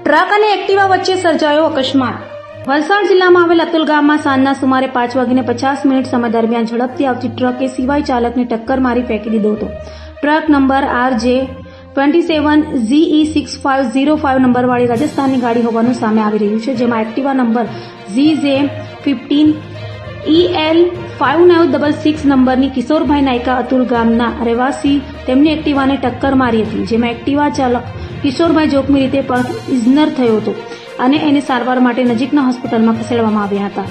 Truck અને Activa વચ્ચે સર્જાયો અકસ્માત. વલસાડ જિલ્લામાં આવેલ અતુલ ગામમાં સાંજના સુમારે 5:50 સમય દરમિયાન ઝડપથી આવતી ટ્રકે સિવાય ચાલકને ટક્કર મારી ફેંકી દીધો હતો. ટ્રક નંબર RJ27ZE6505 નંબરવાળી રાજસ્થાનની ગાડી હોવાનું સામે આવી રહ્યું છે, જેમાં એક્ટિવા નંબર ZJ15EL5966 નંબરની કિશોરભાઈ નાયકા અતુલ ગામના રહેવાસી તેમની એક્ટિવાને ટક્કર મારી હતી, જેમાં એક્ટિવા ચાલક કિશોરભાઈ જોખમી રીતે પણ ઇજનર થયો હતો અને એને સારવાર માટે નજીકના હોસ્પિટલમાં ખસેડવામાં આવ્યા હતા.